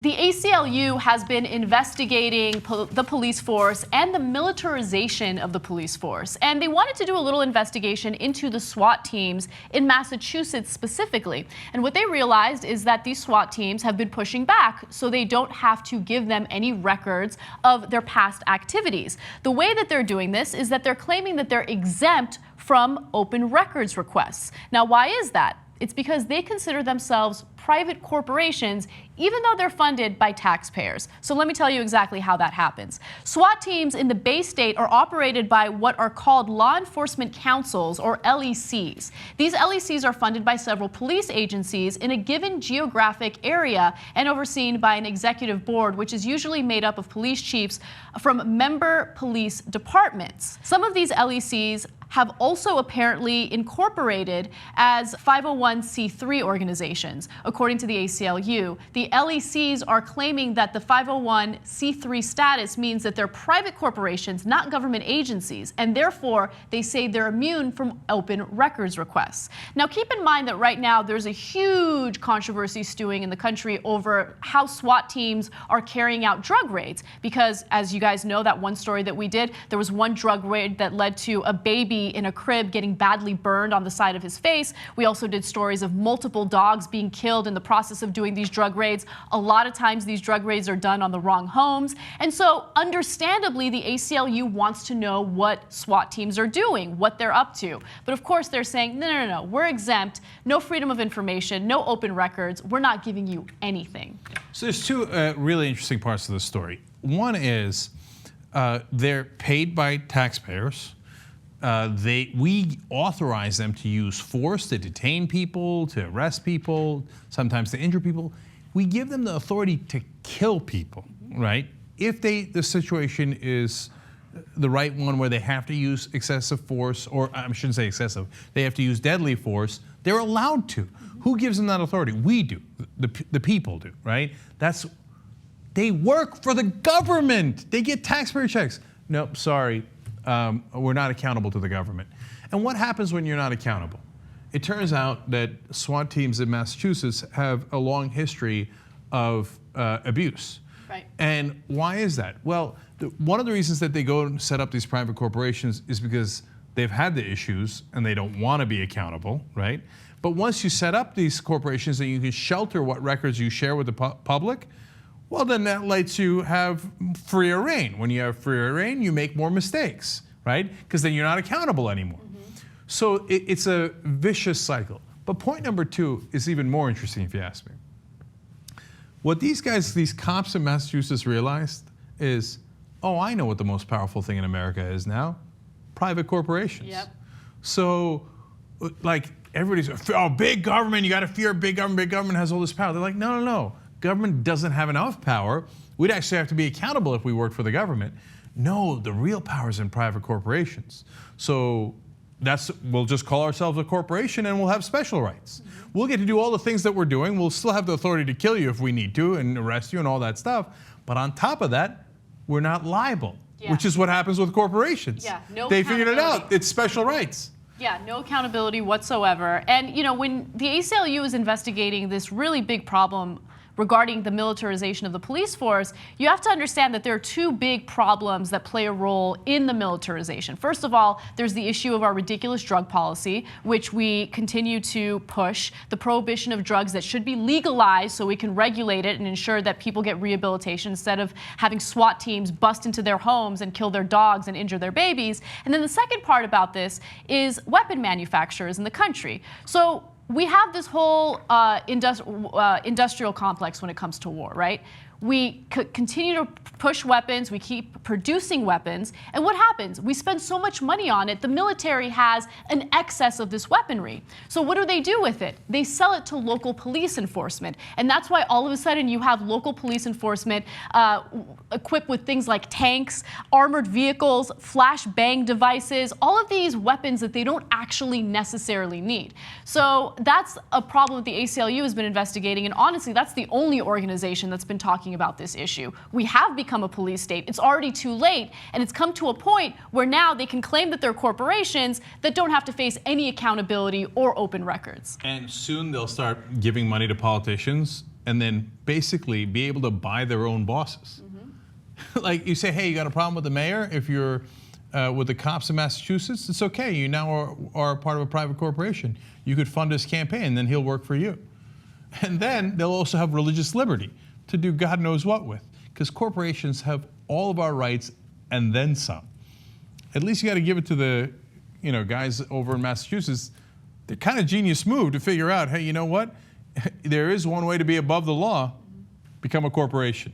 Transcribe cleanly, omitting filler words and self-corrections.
The ACLU has been investigating the police force and the militarization of the police force. And they wanted to do a little investigation into the SWAT teams in Massachusetts specifically. And what they realized is that these SWAT teams have been pushing back so they don't have to give them any records of their past activities. The way that they're doing this is that they're claiming that they're exempt from open records requests. Now, why is that? It's because they consider themselves private corporations, even though they're funded by taxpayers. So let me tell you exactly how that happens. SWAT teams in the Bay State are operated by what are called law enforcement councils, or LECs. These LECs are funded by several police agencies in a given geographic area and overseen by an executive board, which is usually made up of police chiefs from member police departments. Some of these LECs have also apparently incorporated as 501c3 organizations. According to the ACLU, the LECs are claiming that the 501c3 status means that they're private corporations, not government agencies, and therefore they say they're immune from open records requests. Now, keep in mind that right now there's a huge controversy stewing in the country over how SWAT teams are carrying out drug raids, because as you guys know, that one story that we did, there was one drug raid that led to a baby in a crib getting badly burned on the side of his face. We also did stories of multiple dogs being killed in the process of doing these drug raids. A lot of times these drug raids are done on the wrong homes. And so understandably, the ACLU wants to know what SWAT teams are doing, what they're up to. But of course they're saying, no, we're exempt, no freedom of information, no open records, we're not giving you anything. So there's two really interesting parts of the story. One is they're paid by taxpayers. We authorize them to use force to detain people, to arrest people, sometimes to injure people. We give them the authority to kill people, right? If the situation is the right one where they have to use excessive force, or I shouldn't say excessive, they have to use deadly force, they're allowed to. Who gives them that authority? We do, the people do, right? They work for the government. They get taxpayer checks. Nope, sorry. We're not accountable to the government. And what happens when you're not accountable? It turns out that SWAT teams in Massachusetts have a long history of abuse. Right. And why is that? Well, one of the reasons that they go and set up these private corporations is because they've had the issues and they don't want to be accountable, right? But once you set up these corporations and you can shelter what records you share with the public, well, then that lets you have freer reign. When you have freer reign, you make more mistakes, right? Because then you're not accountable anymore. So it's a vicious cycle. But point number two is even more interesting, if you ask me. What these cops in Massachusetts realized is, oh, I know what the most powerful thing in America is now: private corporations. Yep. So, like, everybody's, oh, big government, you got to fear big government. Big government has all this power. They're like, no. Government doesn't have enough power. We'd actually have to be accountable if we worked for the government. No, the real power is in private corporations. So we'll just call ourselves a corporation and we'll have special rights. We'll get to do all the things that we're doing. We'll still have the authority to kill you if we need to and arrest you and all that stuff. But on top of that, we're not liable, which is what happens with corporations. Yeah, no they figured it out. It's special rights. Yeah, no accountability whatsoever. And you know, when the ACLU is investigating this really big problem regarding the militarization of the police force, you have to understand that there are two big problems that play a role in the militarization. First of all, there's the issue of our ridiculous drug policy, which we continue to push, the prohibition of drugs that should be legalized so we can regulate it and ensure that people get rehabilitation instead of having SWAT teams bust into their homes and kill their dogs and injure their babies. And then the second part about this is weapon manufacturers in the country. So we have this whole industrial complex when it comes to war, right? We continue to push weapons, we keep producing weapons, and what happens? We spend so much money on it, the military has an excess of this weaponry. So what do they do with it? They sell it to local police enforcement, and that's why all of a sudden you have local police enforcement equipped with things like tanks, armored vehicles, flashbang devices, all of these weapons that they don't actually necessarily need. So that's a problem that the ACLU has been investigating, and honestly, that's the only organization that's been talking about this issue. We have become a police state. It's already too late, and it's come to a point where now they can claim that they're corporations that don't have to face any accountability or open records. And soon they'll start giving money to politicians and then basically be able to buy their own bosses. Like you say, hey, you got a problem with the mayor? If you're with the cops in Massachusetts, it's okay. You now are part of a private corporation. You could fund his campaign, and then he'll work for you. And then they'll also have religious liberty to do God knows what with, because corporations have all of our rights and then some. At least you got to give it to the guys over in Massachusetts. They're kind of genius move to figure out, hey, you know what? There is one way to be above the law: become a corporation.